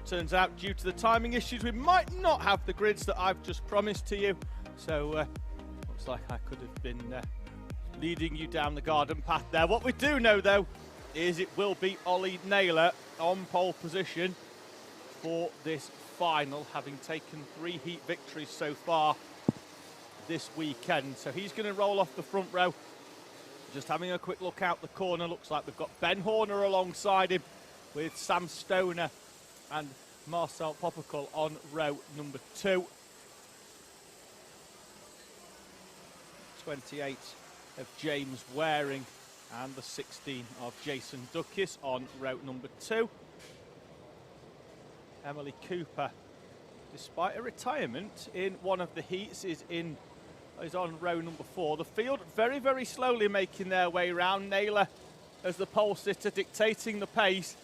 Turns out, due to the timing issues, we might not have the grids that I've just promised to you. So, looks like I could have been leading you down the garden path there. What we do know, though, is it will be Ollie Naylor on pole position for this final, having taken 3 heat victories so far this weekend. So he's going to roll off the front row. Just having a quick look out the corner, looks like we've got Ben Horner alongside him with Sam Stoner and Marcel Popical on row number 2. 28 of James Waring and the 16 of Jason Duckis on row number 2. Emily Cooper, despite a retirement in one of the heats, is on row number 4. The field very, very slowly making their way round. Naylor as the pole sitter dictating the pace,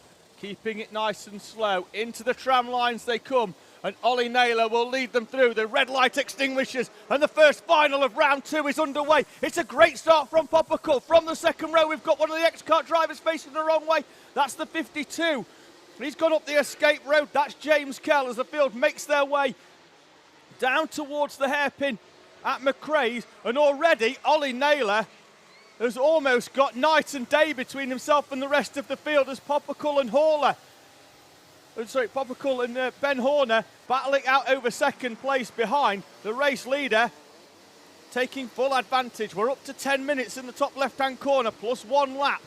keeping it nice and slow. Into the tram lines they come, and Ollie Naylor will lead them through. The red light extinguishes, and the first final of round 2 is underway. It's a great start from Popical. From the second row, we've got one of the X-Kart drivers facing the wrong way. That's the 52. He's gone up the escape road. That's James Kell as the field makes their way down towards the hairpin at McRae's. And already, Ollie Naylor has almost got night and day between himself and the rest of the field as Popical and Ben Horner battling out over second place behind the race leader, taking full advantage. We're up to 10 minutes in the top left-hand corner, plus 1 lap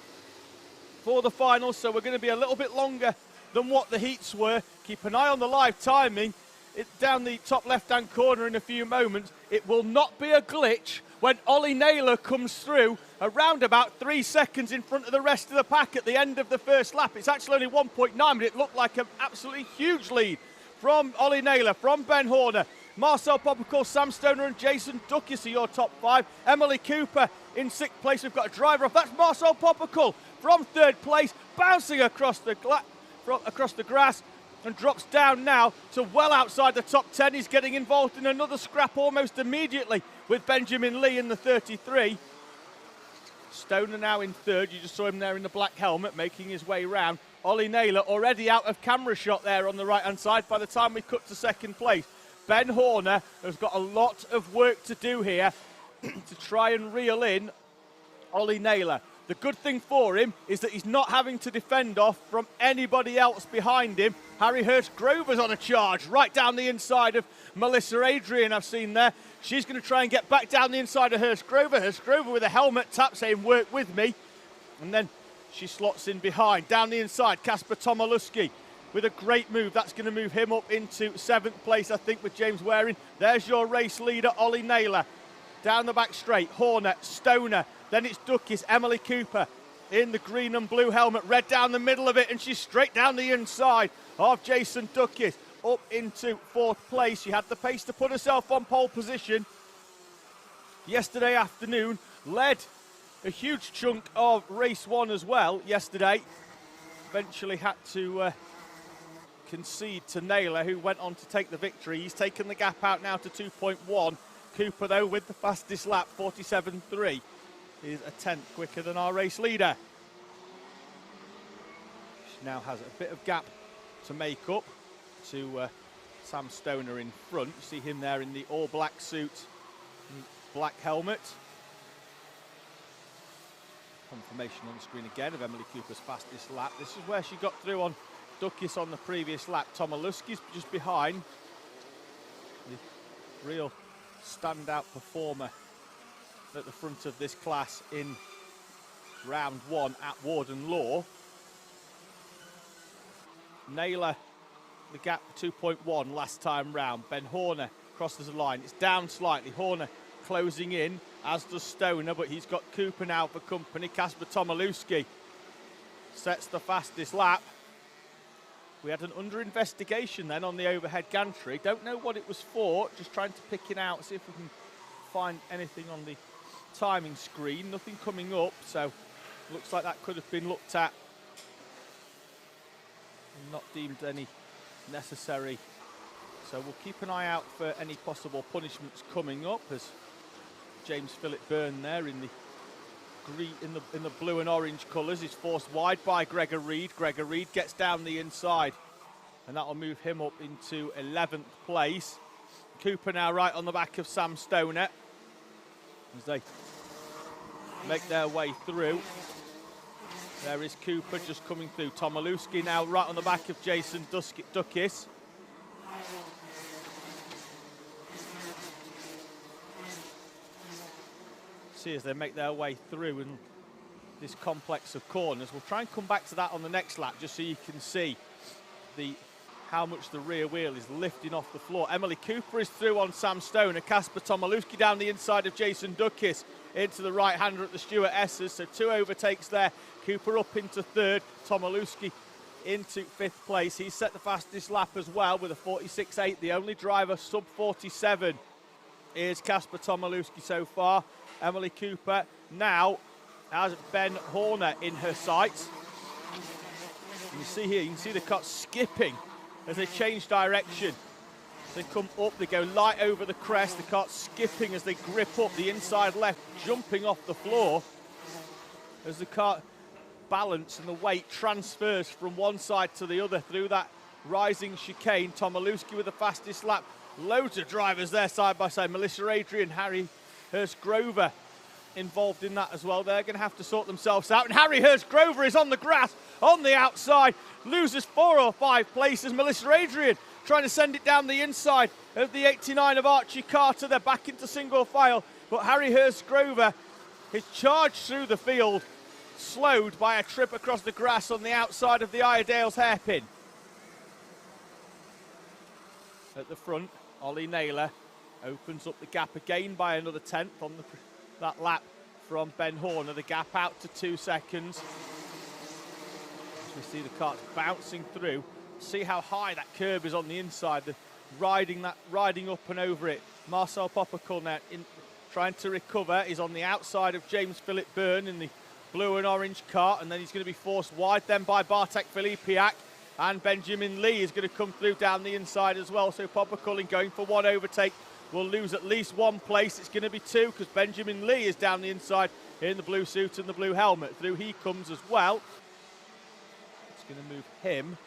for the final, so we're going to be a little bit longer than what the heats were. Keep an eye on the live timing. It's down the top left-hand corner in a few moments. It will not be a glitch when Ollie Naylor comes through around about 3 seconds in front of the rest of the pack at the end of the first lap. It's actually only 1.9, but it looked like an absolutely huge lead from Ollie Naylor, from Ben Horner. Marcel Popical, Sam Stoner and Jason Duckis are your top 5. Emily Cooper in 6th place. We've got a driver off. That's Marcel Popical from 3rd place, bouncing across the grass, and drops down now to well outside the top 10. He's getting involved in another scrap almost immediately with Benjamin Lee in the 33. Stoner now in 3rd. You just saw him there in the black helmet making his way round. Ollie Naylor already out of camera shot there on the right-hand side by the time we cut to 2nd place. Ben Horner has got a lot of work to do here to try and reel in Ollie Naylor. The good thing for him is that he's not having to defend off from anybody else behind him. Harry Hurst-Grover's on a charge right down the inside of Melissa Adrian, I've seen there. She's going to try and get back down the inside of Hurst-Grover. Hurst-Grover with a helmet tap saying, work with me. And then she slots in behind. Down the inside, Kasper Tomaluski with a great move. That's going to move him up into 7th place, I think, with James Waring. There's your race leader, Ollie Naylor. Down the back straight, Horner, Stoner. Then it's Duckis, Emily Cooper in the green and blue helmet, red down the middle of it, and she's straight down the inside of Jason Duckis, up into 4th place. She had the pace to put herself on pole position yesterday afternoon, led a huge chunk of race 1 as well yesterday. Eventually had to concede to Naylor, who went on to take the victory. He's taken the gap out now to 2.1. Cooper, though, with the fastest lap, 47.3. Is a 10th quicker than our race leader. She now has a bit of gap to make up to Sam Stoner in front. You see him there in the all-black suit and black helmet. Confirmation on the screen again of Emily Cooper's fastest lap. This is where she got through on Duckis on the previous lap. Tomaluski's just behind. The real standout performer at the front of this class in round 1 at Warden Law. Naylor, the gap 2.1 last time round. Ben Horner crosses the line. It's down slightly. Horner closing in, as does Stoner, but he's got Cooper now for company. Kasper Tomaluski sets the fastest lap. We had an under investigation then on the overhead gantry. Don't know what it was for, just trying to pick it out, see if we can find anything on the timing screen. Nothing coming up, so looks like that could have been looked at and not deemed any necessary. So we'll keep an eye out for any possible punishments coming up, as James Philip Byrne there in the green, in the blue and orange colours is forced wide by Gregor Reed. Gregor Reed gets down the inside and that'll move him up into 11th place. Cooper now right on the back of Sam Stoner as they make their way through. There is Cooper just coming through. Tomilewski now right on the back of Jason Duckis. See as they make their way through in this complex of corners. We'll try and come back to that on the next lap just so you can see how much the rear wheel is lifting off the floor. Emily Cooper is through on Sam Stoner. Kasper Tomilewski down the inside of Jason Duckis into the right-hander at the Stuart Essers. So 2 overtakes there. Cooper up into 3rd. Tomilewski into 5th place. He's set the fastest lap as well with a 46.8. The only driver sub 47 is Kasper Tomilewski so far. Emily Cooper now has Ben Horner in her sights. You see here, you can see the car skipping as they change direction. They come up, they go light over the crest, the cart skipping as they grip up the inside left, jumping off the floor as the cart balance and the weight transfers from one side to the other through that rising chicane. Tomilewski with the fastest lap. Loads of drivers there side by side. Melissa Adrian, Harry Hurst-Grover involved in that as well. They're going to have to sort themselves out. And Harry Hurst-Grover is on the grass, on the outside, loses 4 or 5 places. Melissa Adrian trying to send it down the inside of the 89 of Archie Carter. They're back into single file, but Harry Hurst-Grover is charged through the field, slowed by a trip across the grass on the outside of the Iredale's hairpin. At the front, Ollie Naylor opens up the gap again by another 10th on that lap from Ben Horner. The gap out to 2 seconds. As we see the carts bouncing through. See how high that curb is on the inside. Riding up and over it. Marcel Poppercull now trying to recover. He's on the outside of James Philip Byrne in the blue and orange cart, and then he's going to be forced wide then by Bartek Filipiak. And Benjamin Lee is going to come through down the inside as well. So Poppercull going for 1 overtake will lose at least 1 place. It's going to be 2 because Benjamin Lee is down the inside in the blue suit and the blue helmet. Through he comes as well. It's going to move him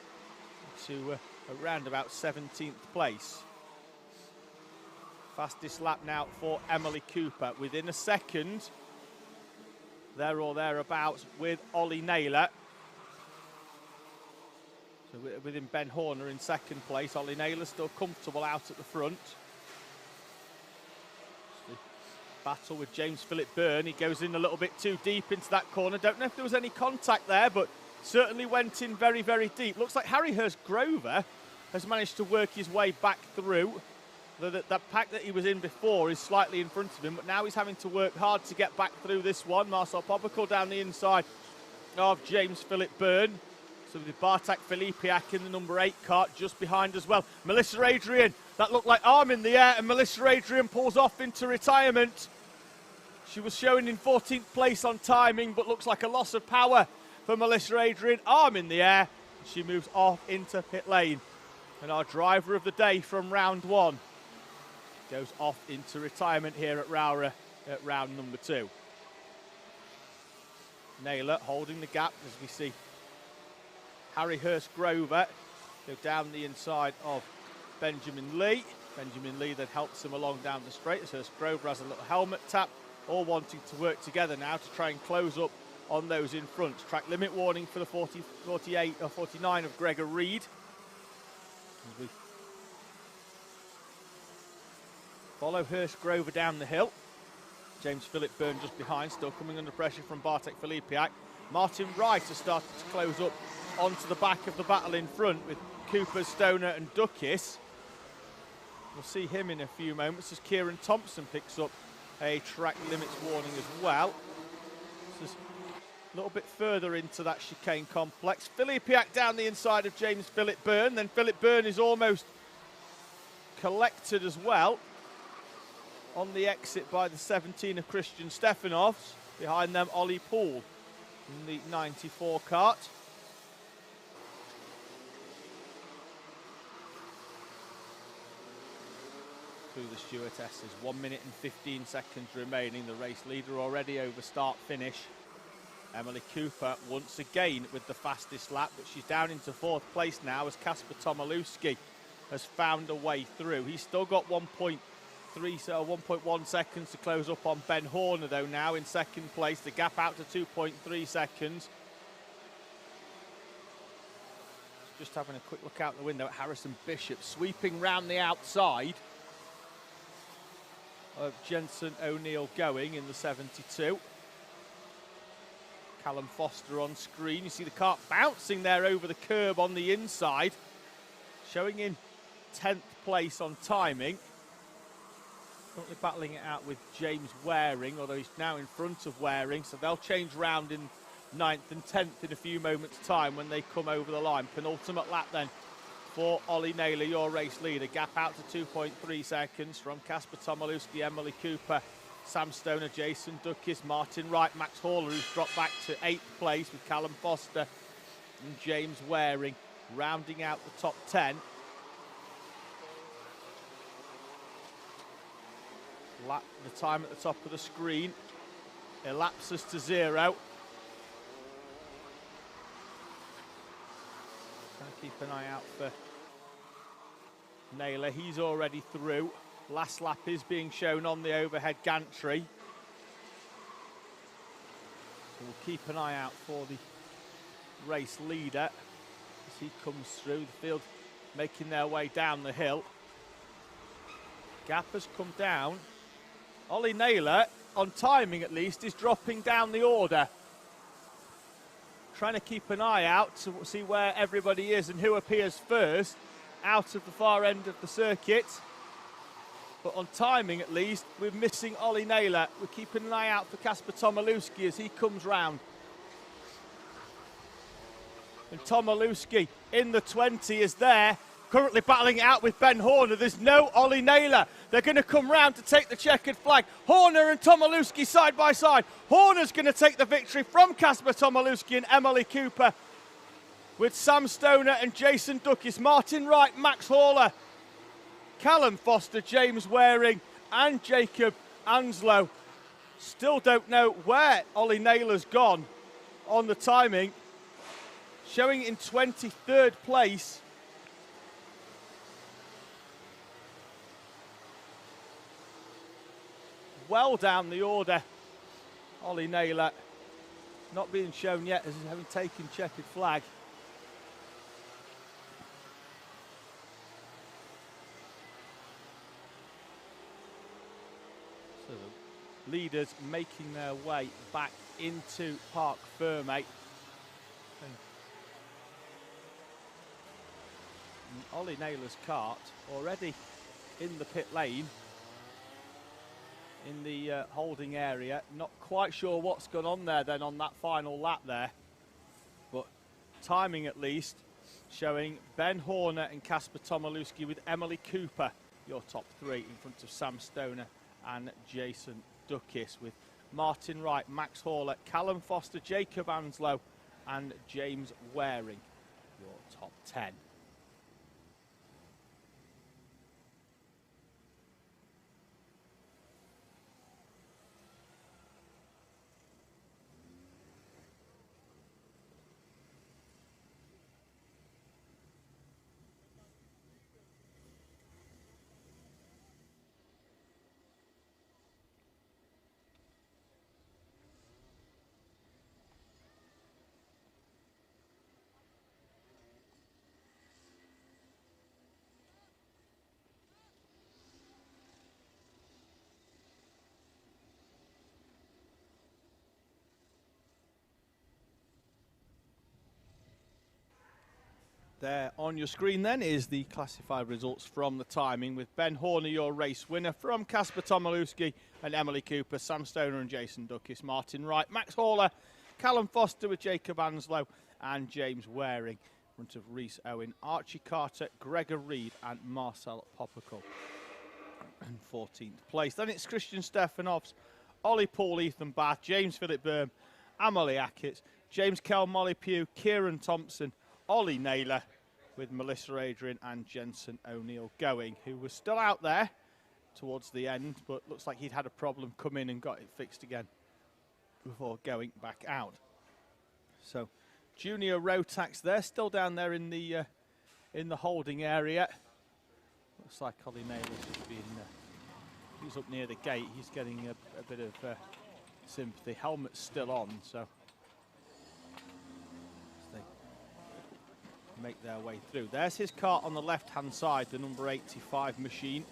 to around about 17th place. Fastest lap now for Emily Cooper. Within a second, there or thereabouts with Ollie Naylor. So within Ben Horner in 2nd place. Ollie Naylor still comfortable out at the front. Battle with James Philip Byrne. He goes in a little bit too deep into that corner. Don't know if there was any contact there, but certainly went in very, very deep. Looks like Harry Hurst-Grover has managed to work his way back through. That pack that he was in before is slightly in front of him, but now he's having to work hard to get back through this one. Marcel Poppercull down the inside of James Philip Byrne. So with Bartek Filipiak in the number 8 cart just behind as well. Melissa Adrian, that looked like arm in the air, and Melissa Adrian pulls off into retirement. She was showing in 14th place on timing, but looks like a loss of power for Melissa Adrian. Arm in the air, she moves off into pit lane. And our driver of the day from round 1 goes off into retirement here at Rowrah at round number 2. Naylor holding the gap as we see Harry Hurst-Grover go down the inside of Benjamin Lee. Benjamin Lee then helps him along down the straight as Hurst-Grover has a little helmet tap, all wanting to work together now to try and close up on those in front. Track limit warning for the 48 or 49 of Gregor Reed. As we follow Hurst-Grover down the hill. James Philip Byrne just behind, still coming under pressure from Bartek Filipiak. Martin Wright has started to close up onto the back of the battle in front with Cooper, Stoner and Duckis. We'll see him in a few moments as Kieran Thompson picks up a track limits warning as well. This is a little bit further into that chicane complex. Filipiak down the inside of James Philip Byrne. Then Philip Byrne is almost collected as well on the exit by the 17 of Christian Stefanovs. Behind them, Ollie Poole in the 94 cart. Through the stewardesses, 1 minute and 15 seconds remaining. The race leader already over start finish. Emily Cooper once again with the fastest lap, but she's down into 4th place now as Kasper Tomilewski has found a way through. He's still got 1.1 seconds to close up on Ben Horner though now in 2nd place. The gap out to 2.3 seconds. Just having a quick look out the window at Harrison Bishop sweeping round the outside of Jensen O'Neill going in the 72. Callum Foster on screen. You see the kart bouncing there over the curb on the inside, showing in 10th place on timing. Currently battling it out with James Waring, although he's now in front of Waring, so they'll change round in 9th and 10th in a few moments' time when they come over the line. Penultimate lap then for Ollie Naylor, your race leader. Gap out to 2.3 seconds from Kasper Tomilewski, Emily Cooper, Sam Stoner, Jason Duckis, Martin Wright, Max Horler, who's dropped back to 8th place with Callum Foster and James Waring rounding out the top 10. Lap the time at the top of the screen elapses to 0. Trying to keep an eye out for Naylor. He's already through. Last lap is being shown on the overhead gantry. So we'll keep an eye out for the race leader as he comes through. The field making their way down the hill. Gap has come down. Ollie Naylor, on timing at least, is dropping down the order. Trying to keep an eye out to see where everybody is and who appears first out of the far end of the circuit. But on timing at least, we're missing Ollie Naylor. We're keeping an eye out for Kasper Tomilewski as he comes round. And Tomilewski in the 20 is there, currently battling it out with Ben Horner. There's no Ollie Naylor. They're going to come round to take the checkered flag. Horner and Tomilewski side by side. Horner's going to take the victory from Kasper Tomilewski and Emily Cooper, with Sam Stoner and Jason Duckis, Martin Wright, Max Horler, Callum Foster, James Waring and Jacob Anslow. Still don't know where Ollie Naylor's gone on the timing. Showing in 23rd place. Well down the order. Ollie Naylor not being shown yet as having taken checkered flag. So the leaders making their way back into Parc Fermé. And Ollie Naylor's kart already in the pit lane, in the holding area. Not quite sure what's gone on there then on that final lap there, but timing at least showing Ben Horner and Kasper Tomilewski with Emily Cooper, your top 3, in front of Sam Stoner and Jason Duckis, with Martin Wright, Max Horler, Callum Foster, Jacob Anslow and James Waring, your top 10. There on your screen then is the classified results from the timing, with Ben Horner your race winner from Kasper Tomilewski and Emily Cooper, Sam Stoner and Jason Duckis, Martin Wright, Max Horler, Callum Foster with Jacob Anslow and James Waring, in front of Rhys Owen, Archie Carter, Gregor Reed and Marcel Popical in 14th place. Then it's Christian Stefanovs, Ollie Paul, Ethan Bath, James Philip Burn, Amelie Ackett, James Kell, Molly Pugh, Kieran Thompson, Ollie Naylor, with Melissa Adrian and Jensen O'Neill going, who was still out there towards the end, but looks like he'd had a problem come in and got it fixed again before going back out. So Junior Rotax, they're still down there in the holding area. Looks like Ollie Naylor's just been, he's up near the gate. He's getting a bit of sympathy. Helmet's still on, so as they make their way through. There's his kart on the left-hand side, the number 85 machine.